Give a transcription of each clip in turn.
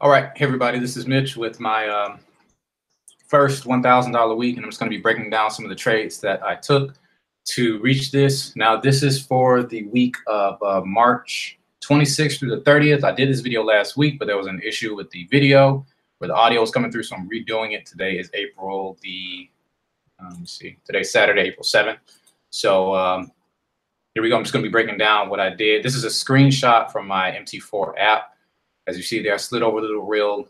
All right, hey everybody, this is Mitch with my first $1,000 week, and I'm just going to be breaking down some of the trades that I took to reach this. Now, this is for the week of March 26th through the 30th. I did this video last week, but there was an issue with the video where the audio was coming through, so I'm redoing it. Today is April the, let's see, today's Saturday, April 7th. So here we go. I'm just going to be breaking down what I did. This is a screenshot from my MT4 app. As you see there, I slid over the little real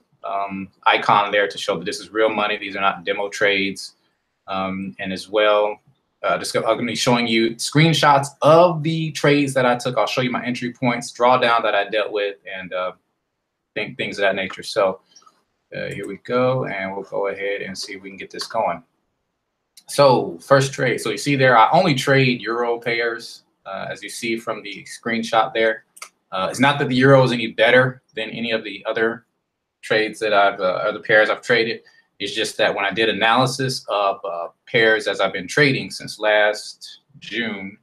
icon there to show that this is real money. These are not demo trades. And as well, I'm going to be showing you screenshots of the trades that I took. I'll show you my entry points, drawdown that I dealt with, and things of that nature. So here we go, and we'll go ahead and see if we can get this going. So first trade. So you see there, I only trade euro pairs, as you see from the screenshot there. It's not that the euro is any better than any of the other trades that other pairs I've traded. It's just that when I did analysis of pairs as I've been trading since last June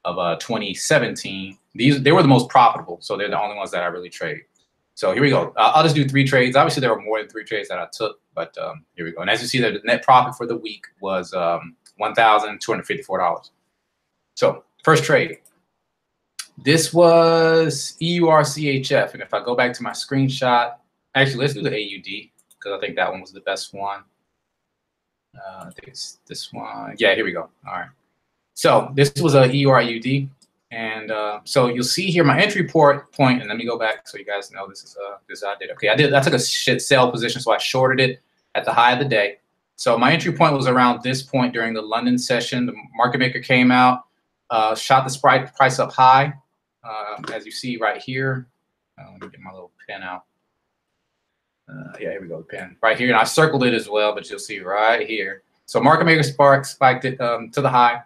of 2017, they were the most profitable. So they're the only ones that I really trade. So here we go. I'll just do 3 trades. Obviously, there were more than 3 trades that I took, but here we go. And as you see, the net profit for the week was $1,254. So first trade. This was EURCHF, and if I go back to my screenshot, actually, let's do the AUD because I think that one was the best one. I think it's this one. Yeah, here we go. All right. So this was a EURUD, and so you'll see here my entry point, and let me go back so you guys know this is this I did. Okay, I took a sell position, so I shorted it at the high of the day. So my entry point was around this point during the London session. The market maker came out, shot the price up high. As you see right here, let me get my little pen out. Yeah, here we go, the pen right here, and I circled it as well, but you'll see right here. So market maker spiked it to the high,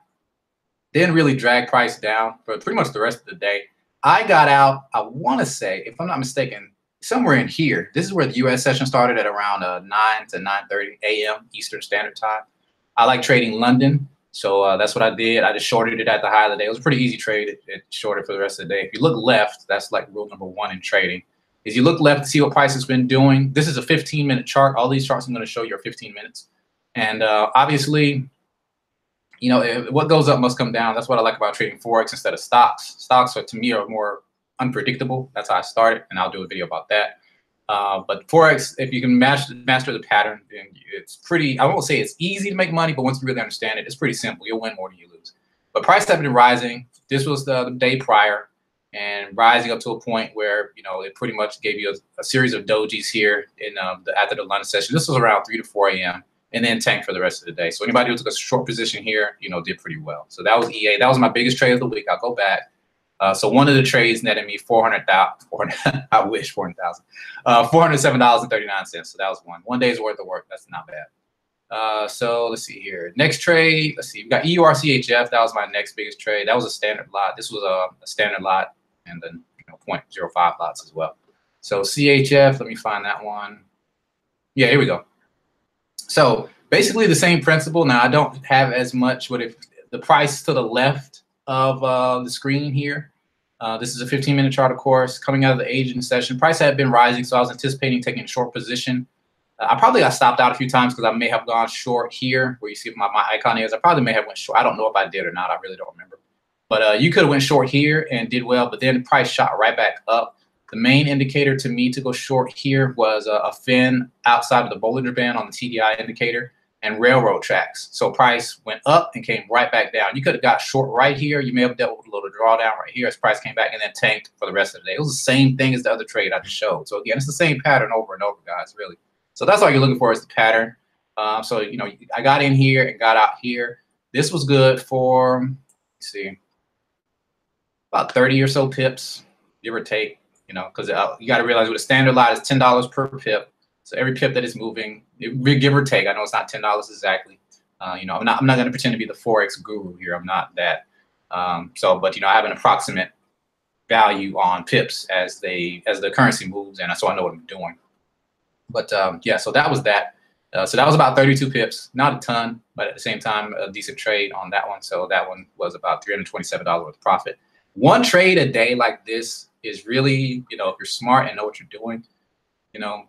didn't really drag price down for pretty much the rest of the day. I got out, I want to say, if I'm not mistaken, somewhere in here. This is where the U.S. session started at around 9 to 9:30 a.m. Eastern Standard Time. I like trading London. So that's what I did. I just shorted it at the high of the day. It was a pretty easy trade. It shorted for the rest of the day. If you look left, that's like rule number 1 in trading. Is you look left to see what price has been doing. This is a 15-minute chart. All these charts I'm going to show you are 15 minutes. And obviously, you know, what goes up must come down. That's what I like about trading Forex instead of stocks. Stocks, to me, are more unpredictable. That's how I started, and I'll do a video about that. But Forex, if you can master the pattern, then it's pretty, I won't say it's easy to make money, but once you really understand it, it's pretty simple. You'll win more than you lose. But price have been rising. This was the day prior and rising up to a point where, you know, it pretty much gave you a series of dojis here in after the London session. This was around 3 to 4 a.m. and then tanked for the rest of the day. So anybody who took a short position here, you know, did pretty well. So that was EA. That was my biggest trade of the week. I'll go back. So one of the trades netted me $400,000. I wish 400,000. $407.39. So that was one day's worth of work. That's not bad. So let's see here. Next trade. Let's see. We got EURCHF. That was my next biggest trade. That was a standard lot. This was a standard lot, and then 0.05 lots as well. So CHF. Let me find that one. Yeah, here we go. So basically the same principle. Now I don't have as much. But if the price to the left of the screen here. This is a 15-minute chart, of course, coming out of the Asian session. Price had been rising, so I was anticipating taking a short position. I probably got stopped out a few times because I may have gone short here, where you see my icon is. I probably may have went short. I don't know if I did or not. I really don't remember. But you could have went short here and did well, but then the price shot right back up. The main indicator to me to go short here was a fin outside of the Bollinger Band on the TDI indicator and railroad tracks. So price went up and came right back down. You could have got short right here. You may have dealt with a little drawdown right here as price came back and then tanked for the rest of the day. It was the same thing as the other trade I just showed. So again, it's the same pattern over and over, guys, really. So that's all you're looking for is the pattern. So, you know, I got in here and got out here. This was good for, let's see, about 30 or so pips, give or take, you know, because you got to realize with a standard lot is $10 per pip. So every pip that is moving, give or take. I know it's not $10 exactly. You know, I'm not going to pretend to be the Forex guru here. I'm not that. But you know, I have an approximate value on pips as the currency moves, and so I know what I'm doing. But yeah, so that was that. So that was about 32 pips, not a ton, but at the same time, a decent trade on that one. So that one was about $327 worth of profit. One trade a day like this is really, you know, if you're smart and know what you're doing, You know,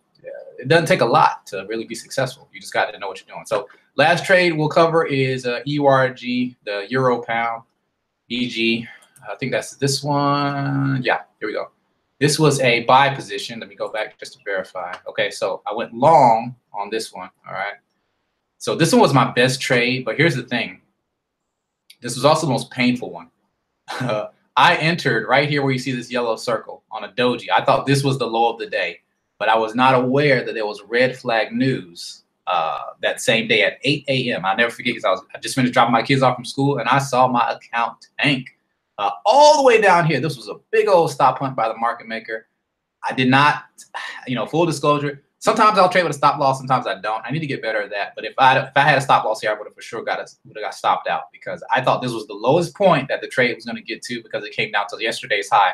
it doesn't take a lot to really be successful. You just got to know what you're doing. So last trade we'll cover is EURG, the Euro Pound, EG. I think that's this one. Yeah, here we go. This was a buy position. Let me go back just to verify. Okay, so I went long on this one. All right. So this one was my best trade, but here's the thing. This was also the most painful one. I entered right here where you see this yellow circle on a doji. I thought this was the low of the day, but I was not aware that there was red flag news that same day at 8 a.m. I'll never forget because I just finished dropping my kids off from school and I saw my account tank all the way down here. This was a big old stop hunt by the market maker. I did not, full disclosure, sometimes I'll trade with a stop loss, sometimes I don't. I need to get better at that. But if I had a stop loss here, I would have for sure got stopped out because I thought this was the lowest point that the trade was going to get to because it came down to yesterday's high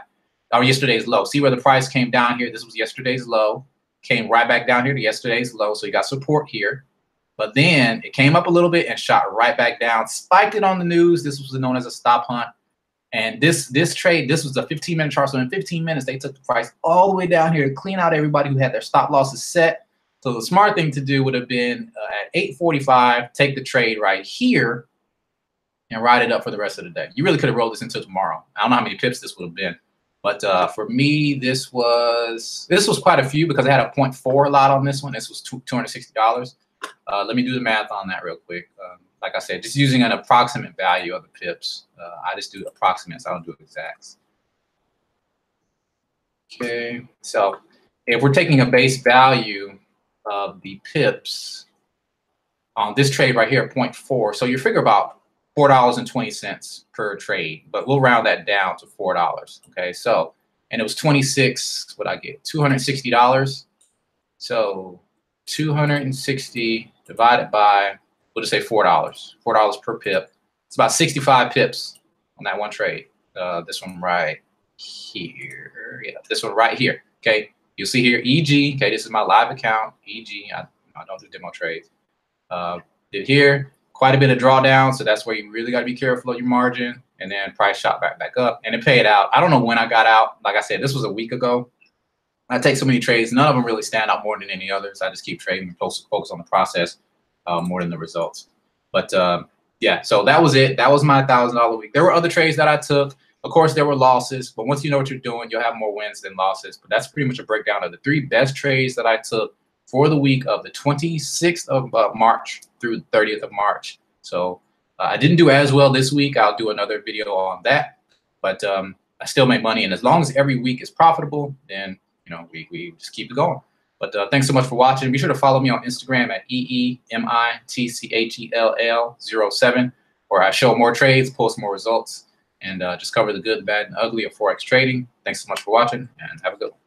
or yesterday's low. See where the price came down here? This was yesterday's low, came right back down here to yesterday's low. So you got support here. But then it came up a little bit and shot right back down, spiked it on the news. This was known as a stop hunt. And this trade, this was a 15-minute chart. So in 15 minutes, they took the price all the way down here to clean out everybody who had their stop losses set. So the smart thing to do would have been at 8:45, take the trade right here and ride it up for the rest of the day. You really could have rolled this into tomorrow. I don't know how many pips this would have been. But for me, this was quite a few because I had a 0.4 lot on this one. This was $260. Let me do the math on that real quick. Like I said, just using an approximate value of the pips. I just do approximates. I don't do exacts. Okay, so if we're taking a base value of the pips on this trade right here, 0.4, so you figure about $4.20 per trade, but we'll round that down to $4. Okay, so, and it was 26, what I get, $260. So 260 divided by, we'll just say $4 per pip. It's about 65 pips on that one trade. This one right here. Yeah, this one right here. Okay, you'll see here EG. Okay, this is my live account. EG. I don't do demo trades. Did here quite a bit of drawdown, so that's where you really got to be careful of your margin. And then price shot back up, and it paid out. I don't know when I got out. Like I said, this was a week ago. I take so many trades. None of them really stand out more than any others. I just keep trading and focus on the process more than the results. But yeah, so that was it. That was my $1,000 week. There were other trades that I took. Of course, there were losses, but once you know what you're doing, you'll have more wins than losses. But that's pretty much a breakdown of the 3 best trades that I took for the week of the 26th of March through the 30th of March. So I didn't do as well this week. I'll do another video on that. But I still make money, and as long as every week is profitable, then we just keep it going. But thanks so much for watching. Be sure to follow me on Instagram at EEMITCHELL07, where I show more trades, post more results, and just cover the good, bad, and ugly of Forex trading. Thanks so much for watching, and have a good one.